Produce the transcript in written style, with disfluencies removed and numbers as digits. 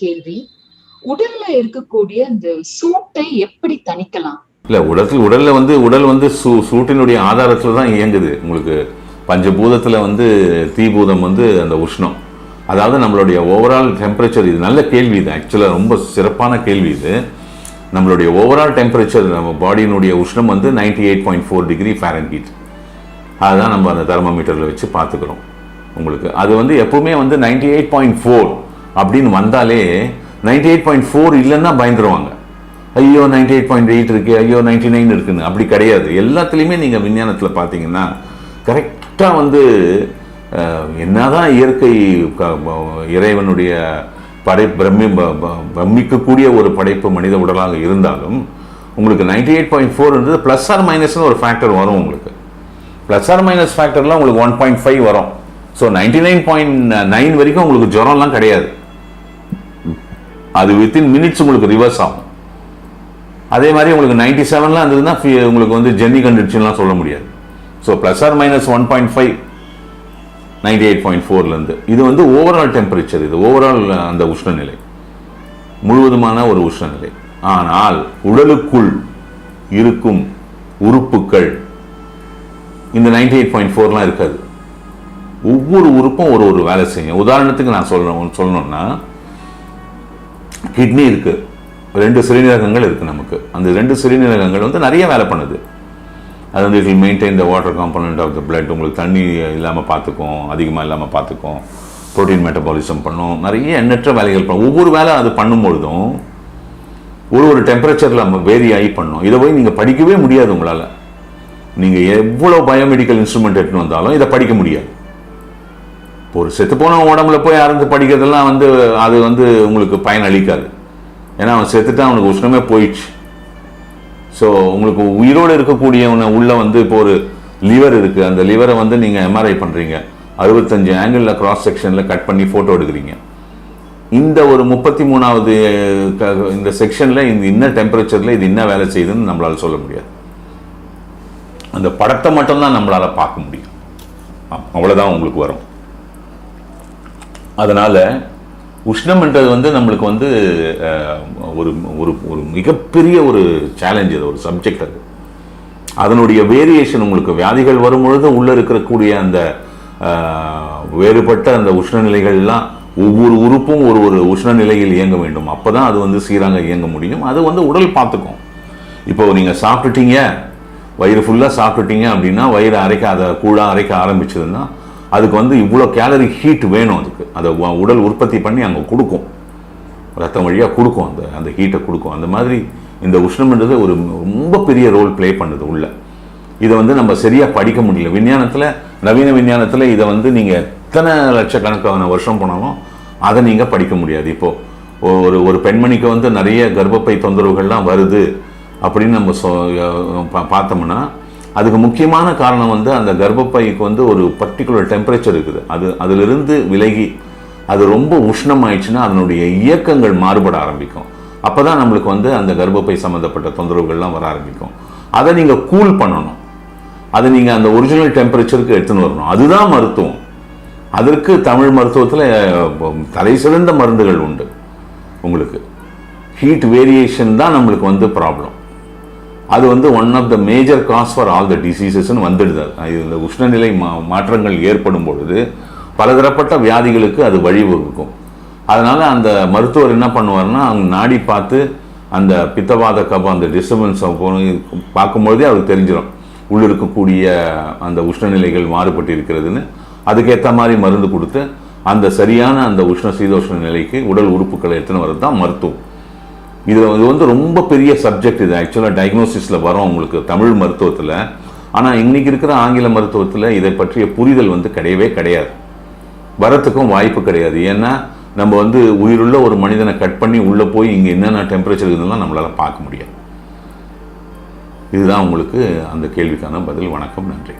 கேள்வி, உடல்ல இருக்கக்கூடிய இந்த சூட்டை எப்படி தணிக்கலாம்? இல்லை, உடல் வந்து சூட்டினுடைய ஆதாரத்தில் தான் இயங்குது. உங்களுக்கு பஞ்சபூதத்தில் வந்து தீபூதம் வந்து அந்த உஷ்ணம், அதாவது நம்மளுடைய ஓவரால் டெம்பரேச்சர். இது நல்ல கேள்வி, இது ஆக்சுவலாக ரொம்ப சிறப்பான கேள்வி. இது நம்மளுடைய ஓவரால் டெம்பரேச்சர், நம்ம பாடியினுடைய உஷ்ணம் வந்து 98.4 டிகிரி ஃபாரன்ஹீட். அதுதான் நம்ம அந்த தெர்மோமீட்டரில் வச்சு பார்த்துக்கிறோம். உங்களுக்கு அது வந்து எப்பவுமே வந்து 98.4 அப்படின்னு வந்தாலே 98.4 இல்லைன்னா பயந்துருவாங்க. ஐயோ 98.8 இருக்கு, ஐயோ 99 இருக்குன்னு. அப்படி கிடையாது. எல்லாத்துலேயுமே நீங்கள் விஞ்ஞானத்தில் பார்த்தீங்கன்னா கரெக்டாக வந்து என்னதான் இயற்கை இறைவனுடைய பிரமிக்கக்கூடிய ஒரு படைப்பு மனித உடலாக இருந்தாலும் உங்களுக்கு 98.4 ப்ளஸ் ஆர் மைனஸ்னு ஒரு ஃபேக்டர் வரும். உங்களுக்கு ப்ளஸ் ஆர் மைனஸ் ஃபேக்டர்லாம் உங்களுக்கு 1.5 வரும். ஸோ 99.9 வரைக்கும் உங்களுக்கு ஜுரம்லாம் கிடையாது. அது வித்தின் மினிட்ஸ் உங்களுக்கு ரிவர்ஸ் ஆகும். அதே மாதிரி உங்களுக்கு 97லாம் இருந்ததுன்னா உங்களுக்கு வந்து ஜென்னி கண்டுச்சுலாம் சொல்ல முடியாது. ஸோ ப்ளஸ் ஆர் மைனஸ் 1.5 98.4லேருந்து. இது வந்து ஓவரால் டெம்பரேச்சர், இது ஓவரால் அந்த உஷ்ணநிலை, முழுவதுமான ஒரு உஷ்ணநிலை. ஆனால் உடலுக்குள் இருக்கும் உறுப்புகள் இந்த 98.4லாம் இருக்காது. ஒவ்வொரு உறுப்பும் ஒரு ஒரு வேலை செய்யும். உதாரணத்துக்கு நான் சொல்லணும்னா கிட்னி இருக்கு, 2 சிறுநீரகங்கள் இருக்கு நமக்கு. அந்த 2 சிறுநீரகங்கள் வந்து நிறைய வேலை பண்ணுது. அது வந்து it will maintain the water component of the blood. உங்களுக்கு தண்ணி இல்லாமல் பார்த்துக்கும், அதிகமாக இல்லாமல் பார்த்துக்கும், ப்ரோட்டீன் மெட்டபாலிசம் பண்ணும், நிறைய எண்ணற்ற வேலைகள் பண்ணும். ஒவ்வொரு வேலை அது பண்ணும்பொழுதும் ஒரு டெம்பரேச்சரில் நம்ம வேரி ஆகி பண்ணும். இதை போய் நீங்கள் படிக்கவே முடியாது. உங்களால் நீங்கள் எவ்வளோ பயோமெடிக்கல் இன்ஸ்ட்ருமெண்ட் எடுத்துன்னு வந்தாலும் இதை படிக்க முடியாது. ஒரு செத்துப்போன உடம்புல போய் ஆரம்பித்து படிக்கிறதெல்லாம் வந்து அது வந்து உங்களுக்கு பயன் அளிக்காது. ஏன்னா அவன் செத்துட்டா அவனுக்கு உஷ்ணமே போயிடுச்சு. ஸோ உங்களுக்கு உயிரோடு இருக்கக்கூடியவனை உள்ள வந்து இப்போ ஒரு லிவர் இருக்குது, அந்த லிவரை வந்து நீங்கள் எம்ஆர்ஐ பண்ணுறீங்க, 65 ஆங்கிளில் கிராஸ் செக்ஷனில் கட் பண்ணி ஃபோட்டோ எடுக்கிறீங்க. இந்த ஒரு 33வது இந்த செக்ஷனில் இந்த இன்ன டெம்பரேச்சரில் இது என்ன வேலை செய்யுதுன்னு நம்மளால் சொல்ல முடியாது. அந்த படத்தை மட்டும்தான் நம்மளால் பார்க்க முடியும். அவ்வளோதான் உங்களுக்கு வரும். அதனால் உஷ்ணம்ன்றது வந்து நம்மளுக்கு வந்து ஒரு ஒரு ஒரு மிகப்பெரிய ஒரு சேலஞ்ச், அது ஒரு சப்ஜெக்ட். அது அதனுடைய வேரியேஷன் உங்களுக்கு வியாதிகள் வரும்பொழுது உள்ளே இருக்கக்கூடிய அந்த வேறுபட்ட அந்த உஷ்ணநிலைகள்லாம் ஒவ்வொரு உறுப்பும் ஒரு ஒரு உஷ்ணநிலையில் இயங்க வேண்டும். அப்போ தான் அது வந்து சீராக இயங்க முடியும். அது வந்து உடல் பார்த்துக்கும். இப்போ நீங்கள் சாப்பிட்டுட்டீங்க, வயிறு ஃபுல்லாக சாப்பிட்டுட்டீங்க அப்படின்னா வயிறு அதை கூழாக அரைக்க ஆரம்பிச்சதுன்னா அதுக்கு வந்து இவ்வளோ கேலரி ஹீட் வேணும். அதுக்கு அதை உடல் உற்பத்தி பண்ணி அங்கே கொடுக்கும், ரத்தம் வழியாக கொடுக்கும், அந்த ஹீட்டை கொடுக்கும். அந்த மாதிரி இந்த உஷ்ணம்ன்றது ஒரு ரொம்ப பெரிய ரோல் ப்ளே பண்ணுது உள்ள. இதை வந்து நம்ம சரியாக படிக்க முடியல. விஞ்ஞானத்தில், நவீன விஞ்ஞானத்தில் இதை வந்து நீங்கள் எத்தனை லட்சக்கணக்கான வருஷம் போனாலும் அதை நீங்கள் படிக்க முடியாது. இப்போது ஒரு பெண்மணிக்கு வந்து நிறைய கர்ப்பப்பை தொந்தரவுகள்லாம் வருது அப்படின்னு நம்ம பார்த்தோம்னா அதுக்கு முக்கியமான காரணம் வந்து அந்த கர்ப்பப்பைக்கு வந்து ஒரு பர்டிகுலர் டெம்பரேச்சர் இருக்குது. அதிலிருந்து விலகி அது ரொம்ப உஷ்ணம் ஆயிடுச்சுன்னா அதனுடைய இயக்கங்கள் மாறுபட ஆரம்பிக்கும். அப்போ தான் நம்மளுக்கு வந்து அந்த கர்ப்பப்பை சம்மந்தப்பட்ட தொந்தரவுகள்லாம் வர ஆரம்பிக்கும். அதை நீங்கள் கூல் பண்ணணும். அதை நீங்கள் அந்த ஒரிஜினல் டெம்பரேச்சருக்கு எடுத்துன்னு வரணும். அதுதான் மருத்துவம். அதற்கு தமிழ் மருத்துவத்தில் தலை சிறந்த மருந்துகள் உண்டு. உங்களுக்கு ஹீட் வேரியேஷன் தான் நம்மளுக்கு வந்து ப்ராப்ளம். அது வந்து one of the major cause for all the டிசீசஸ்ன்னு வந்துடுது. இந்த உஷ்ணநிலை மாற்றங்கள் ஏற்படும் பொழுது பலதரப்பட்ட வியாதிகளுக்கு அது வழிவகுக்கும். அதனால் அந்த மருத்துவர் என்ன பண்ணுவார்னா அவங்க நாடி பார்த்து அந்த பித்தவாத கபம் அந்த டிஸ்டர்பன்ஸ் பார்க்கும்பொழுதே அவருக்கு தெரிஞ்சிடும் உள்ள இருக்கக்கூடிய அந்த உஷ்ணநிலைகள் மாறுபட்டு இருக்கிறதுன்னு. அதுக்கேற்ற மாதிரி மருந்து கொடுத்து அந்த சரியான அந்த உஷ்ண சீதோஷ்ண நிலைக்கு உடல் உறுப்புகளை எடுத்துன்னு வர்றது தான் மருத்துவம். இது வந்து ரொம்ப பெரிய சப்ஜெக்ட். இது ஆக்சுவலாக டயக்னோசிஸில் வரும் உங்களுக்கு தமிழ் மருத்துவத்தில். ஆனால் இன்றைக்கி இருக்கிற ஆங்கில மருத்துவத்தில் இதை பற்றிய புரிதல் வந்து கிடையவே கிடையாது, வரத்துக்கும் வாய்ப்பு கிடையாது. ஏன்னா நம்ம வந்து உயிருள்ள ஒரு மனிதனை கட் பண்ணி உள்ளே போய் இங்கே என்னென்ன டெம்பரேச்சர் இருக்குதுலாம் நம்மளால் பார்க்க முடியாது. இதுதான் உங்களுக்கு அந்த கேள்விக்கான பதில். வணக்கம், நன்றி.